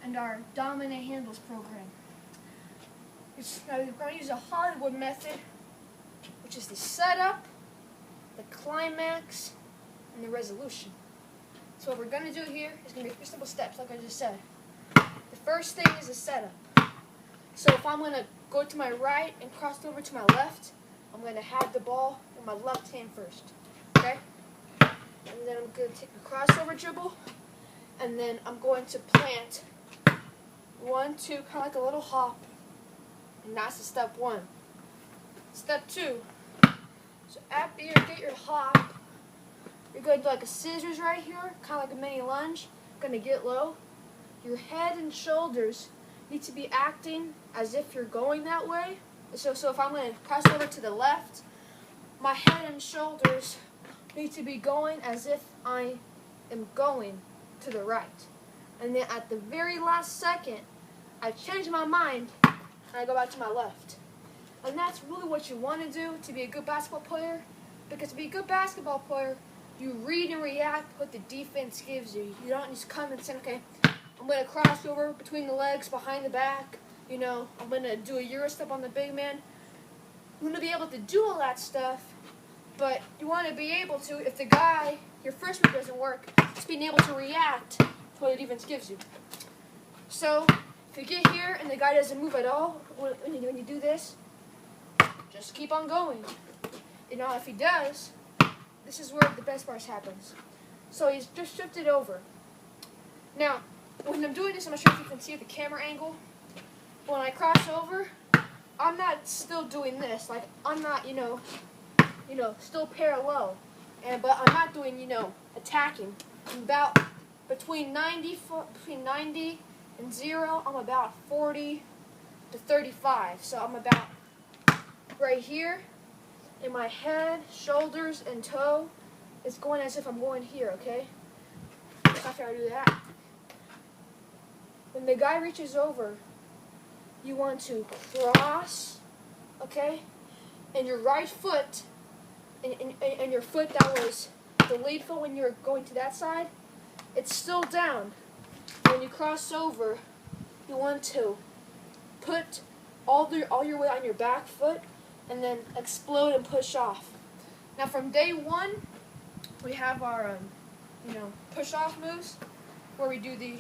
and our dominant handles program. Now we're going to use a Hollywood method, which is the setup, the climax, and the resolution. So what we're going to do here is going to be 3 simple steps, like I just said. The first thing is the setup. So if I'm going to go to my right and cross over to my left, I'm going to have the ball in my left hand first. Okay? And then I'm going to take a crossover dribble, and then I'm going to plant 1, 2, kind of like a little hop, and that's the step 1. Step 2. So after you get your hop, you're going to do like a scissors right here, kind of like a mini lunge. Going to get low. Your head and shoulders need to be acting as if you're going that way. So if I'm going to cross over to the left, my head and shoulders need to be going as if I am going to the right. And then at the very last second, I change my mind and I go back to my left. And that's really what you want to do to be a good basketball player. Because to be a good basketball player, you read and react what the defense gives you. You don't just come and say, okay, I'm going to cross over between the legs, behind the back. You know, I'm going to do a Euro step on the big man. You want to be able to do all that stuff, but you want to be able to, if the guy, your first move doesn't work, just being able to react to what the defense gives you. So, if you get here and the guy doesn't move at all, when you do this, just keep on going. You know, if he does, this is where the best part happens. So he's just shifted over. Now, when I'm doing this, I'm not sure if you can see the camera angle. When I cross over, I'm not still doing this. Like, I'm not, still parallel. But I'm not doing, attacking. I'm about between 90 and 0, I'm about 40 to 35. So I'm about right here, and my head, shoulders, and toe is going as if I'm going here, okay? After I do that, when the guy reaches over, you want to cross, okay? And your right foot, and your foot that was the lead foot when you're going to that side, it's still down. When you cross over, you want to put all your weight on your back foot, and then explode and push off. Now from day 1, we have our, push-off moves, where we do the,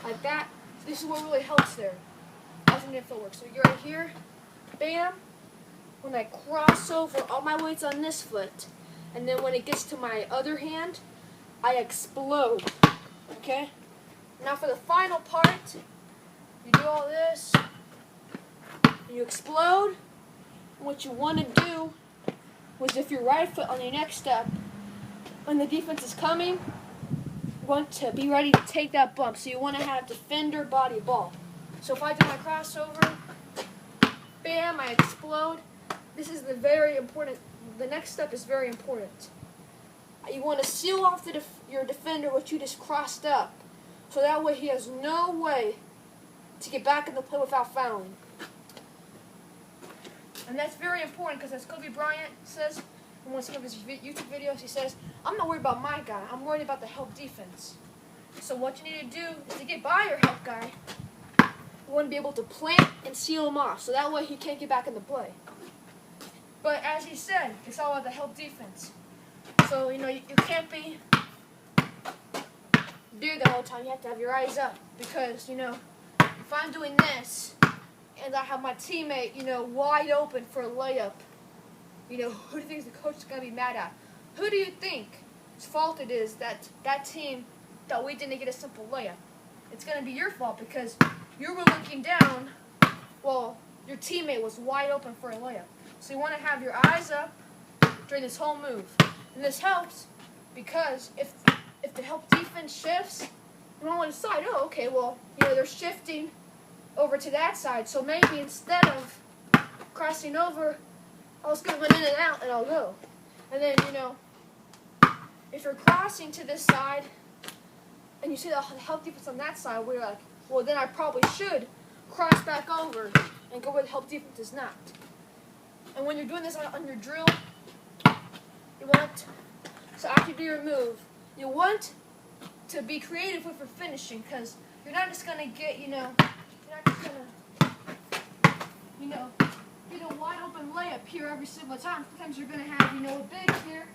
like that. This is what really helps there. Alternate footwork. So you're right here, bam. When I cross over, all my weight's on this foot, and then when it gets to my other hand, I explode. Okay? Now for the final part, you do all this, and you explode. What you want to do was, if your right foot on your next step, when the defense is coming, you want to be ready to take that bump. So you want to have defender body ball. So if I do my crossover, bam, I explode. This is the next step is very important. You want to seal off your defender what you just crossed up. So that way he has no way to get back in the play without fouling. And that's very important because, as Kobe Bryant says in one of his YouTube videos, he says, I'm not worried about my guy, I'm worried about the help defense. So what you need to do is to get by your help guy, you want to be able to plant and seal him off, so that way he can't get back in the play. But as he said, it's all about the help defense. So, you can't be there the whole time. You have to have your eyes up. Because, if I'm doing this and I have my teammate, wide open for a layup, who do you think the coach is going to be mad at? Who do you think his fault it is that team that we didn't get a simple layup? It's going to be your fault because you were looking down while your teammate was wide open for a layup. So you want to have your eyes up during this whole move. And this helps because if the help defense shifts, you want to decide, oh, okay, well, they're shifting over to that side, so maybe instead of crossing over, I'll just go in and out and I'll go. And then, if you're crossing to this side and you see the help defense on that side, we're like, well, then I probably should cross back over and go where the help defense is not. And when you're doing this on your drill, so after you do your move, you want to be creative with your finishing, because you're not just gonna get, you're not just gonna, get a wide open layup here every single time. Sometimes you're gonna have, a big here.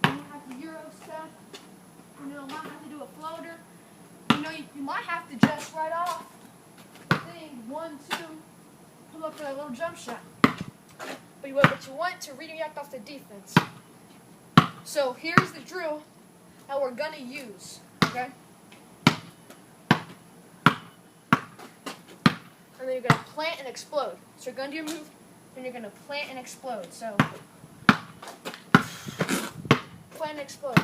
You have the Euro step. Might have to do a floater. You might have to just right off the thing, 1, 2, pull up for that little jump shot. But what you want to react off the defense. So here's the drill that we're gonna use. Okay? And then you're gonna plant and explode. So you're gonna do your move, then you're gonna plant and explode. So plant and explode.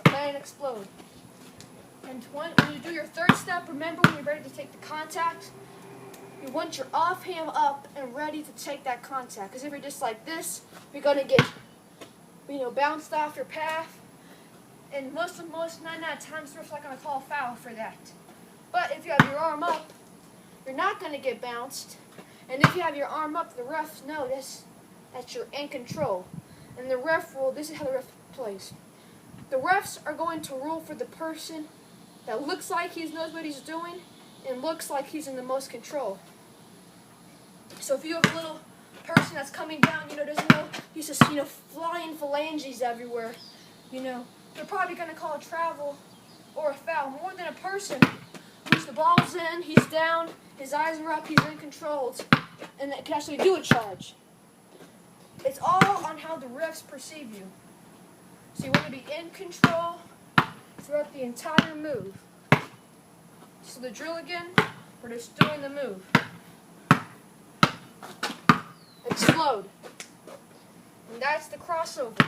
Plant and explode. And when you do your third step, remember when you're ready to take the contact, you want your offhand up and ready to take that contact. Because if you're just like this, you're gonna get, bounced off your path. And most 9 out of 10 times, refs not gonna call a foul for that. But if you have your arm up, you're not gonna get bounced. And if you have your arm up, the refs notice that you're in control. And the ref rule, this is how the ref plays. The refs are going to rule for the person that looks like he knows what he's doing and looks like he's in the most control. So if you have a little person that's coming down, doesn't know, he's just, flying phalanges everywhere, they're probably going to call a travel or a foul more than a person who's the ball's in, he's down, his eyes are up, he's in control, and that can actually do a charge. It's all on how the refs perceive you. So you want to be in control throughout the entire move. So the drill again, we're just doing the move. Explode. And that's the crossover.